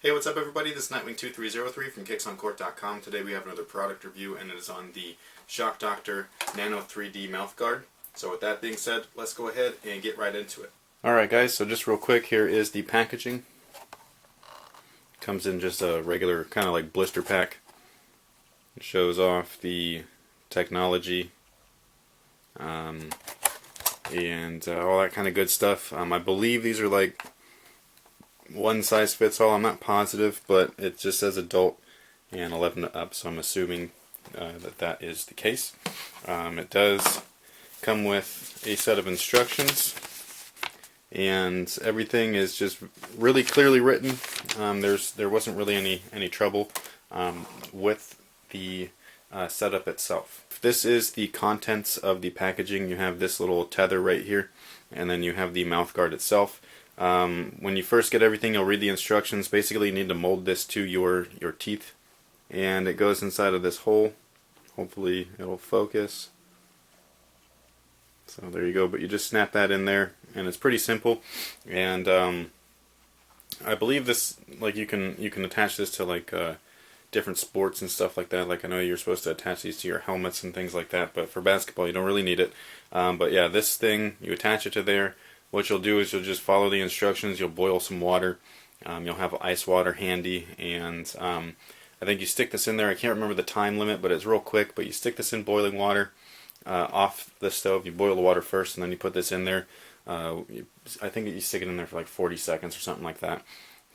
Hey, what's up everybody? This is Nightwing2303 from KicksOnCourt.com. Today we have another product review and it is on the Shock Doctor Nano 3D Mouthguard. So with that being said, let's go ahead and get right into it. Alright guys, so just real quick, here is the packaging. Comes in just a regular kind of like blister pack. It shows off the technology and all that kind of good stuff. I believe these are like one size fits all. I'm not positive, but it just says adult and 11 and up, so I'm assuming that is the case. It does come with a set of instructions, and everything is just really clearly written. There wasn't really any trouble with the setup itself. This is the contents of the packaging. You have this little tether right here, and then you have the mouthguard itself. When you first get everything, you'll read the instructions. Basically, you need to mold this to your teeth, and it goes inside of this hole. Hopefully it'll focus. So there you go, but you just snap that in there, and it's pretty simple. And I believe this, like, you can attach this to like different sports and stuff like that. Like, I know you're supposed to attach these to your helmets and things like that, but for basketball you don't really need it. But yeah, this thing, you attach it to there. What you'll do is you'll just follow the instructions. You'll boil some water. You'll have ice water handy, and I think you stick this in there. I can't remember the time limit, but it's real quick. But you stick this in boiling water off the stove. You boil the water first, and then you put this in there. I think you stick it in there for like 40 seconds or something like that.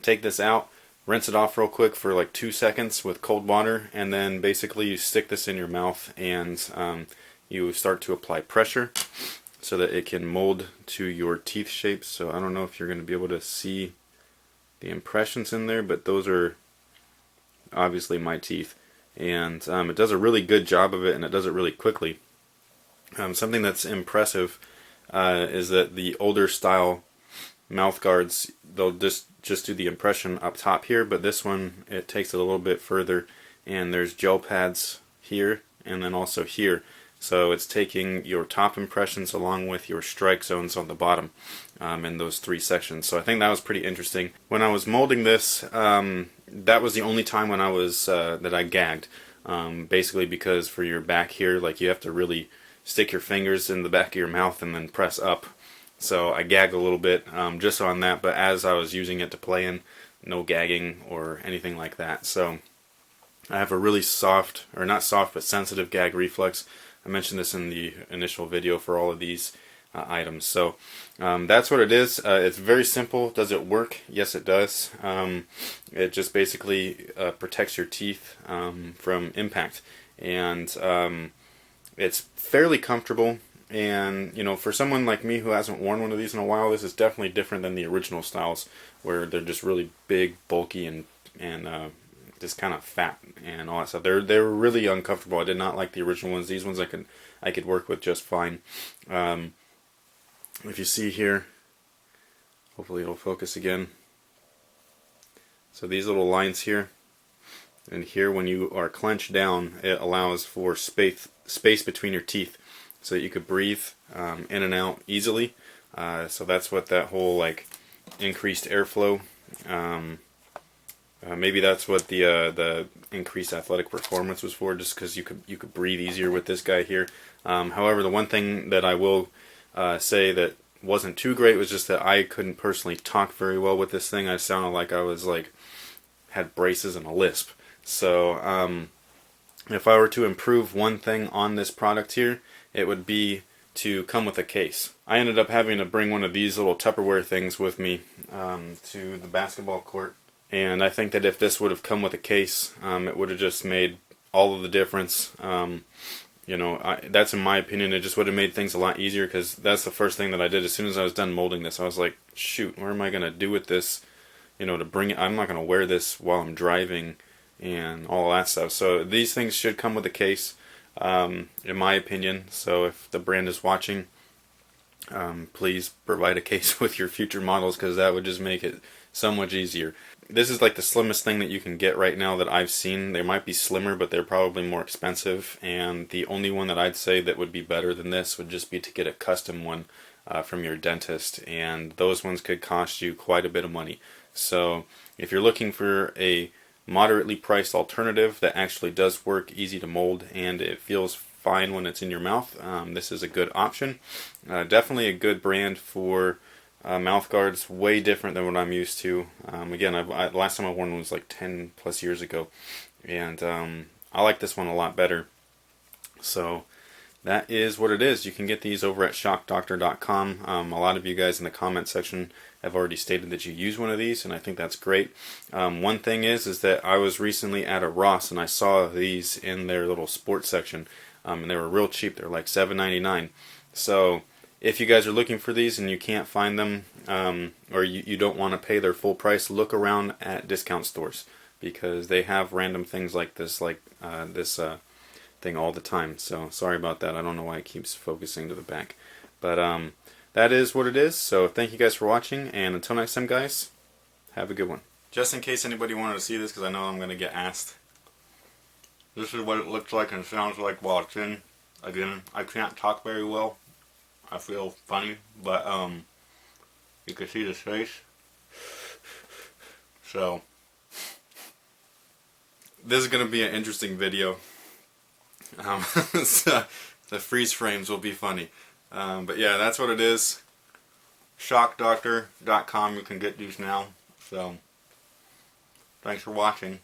Take this out, rinse it off real quick for like 2 seconds with cold water, and then basically you stick this in your mouth, and you start to apply pressure so that it can mold to your teeth shapes. So I don't know if you're going to be able to see the impressions in there, but those are obviously my teeth. And it does a really good job of it, and it does it really quickly. Something that's impressive is that the older style mouth guards, they'll just do the impression up top here, but this one, it takes it a little bit further, and there's gel pads here and then also here. So it's taking your top impressions along with your strike zones on the bottom in those 3 sections. So I think that was pretty interesting. When I was molding this, that was the only time when I was that I gagged. Basically because for your back here, like, you have to really stick your fingers in the back of your mouth and then press up. So I gagged a little bit just on that, but as I was using it to play in, no gagging or anything like that. So I have a really soft, or not soft, but sensitive gag reflex. I mentioned this in the initial video for all of these items. So that's what it is. It's very simple. Does it work? Yes, it does. It just basically protects your teeth from impact. And it's fairly comfortable. And, you know, for someone like me who hasn't worn one of these in a while, this is definitely different than the original styles, where they're just really big, bulky, and just kind of fat and all that stuff. They were really uncomfortable. I did not like the original ones. These ones I could work with just fine. If you see here, hopefully it'll focus again. So these little lines here and here, when you are clenched down, it allows for space between your teeth, so that you could breathe in and out easily. So that's what that whole, like, increased airflow. Maybe that's what the increased athletic performance was for, just because you could breathe easier with this guy here. However, the one thing that I will say that wasn't too great was just that I couldn't personally talk very well with this thing. I sounded like I was had braces and a lisp. So if I were to improve one thing on this product here, it would be to come with a case. I ended up having to bring one of these little Tupperware things with me to the basketball court. And I think that if this would have come with a case, it would have just made all of the difference. You know, that's in my opinion. It just would have made things a lot easier, because that's the first thing that I did as soon as I was done molding this. I was like, shoot, what am I going to do with this? You know, to bring it, I'm not going to wear this while I'm driving and all that stuff. So these things should come with a case, in my opinion. So if the brand is watching, please provide a case with your future models, because that would just make it so much easier. This is like the slimmest thing that you can get right now that I've seen. They might be slimmer, but they're probably more expensive, and the only one that I'd say that would be better than this would just be to get a custom one from your dentist, and those ones could cost you quite a bit of money. So if you're looking for a moderately priced alternative that actually does work, easy to mold, and it feels fine when it's in your mouth, this is a good option. Definitely a good brand for mouth guards, way different than what I'm used to. Again, last time I wore one was like 10 plus years ago, and I like this one a lot better. So that is what it is. You can get these over at shockdoctor.com. A lot of you guys in the comment section have already stated that you use one of these, and I think that's great. One thing is that I was recently at a Ross and I saw these in their little sports section, and they were real cheap. They're like $7.99. So if you guys are looking for these and you can't find them, or you don't want to pay their full price, look around at discount stores, because they have random things like this, thing all the time. So sorry about that. I don't know why it keeps focusing to the back. But that is what it is. So thank you guys for watching, and until next time, guys, have a good one. Just in case anybody wanted to see this, because I know I'm going to get asked, this is what it looks like and sounds like while it's in. Again, I can't talk very well. I feel funny, but you can see the face. So this is going to be an interesting video. So the freeze frames will be funny. But yeah, that's what it is. Shockdoctor.com, you can get these now. So thanks for watching.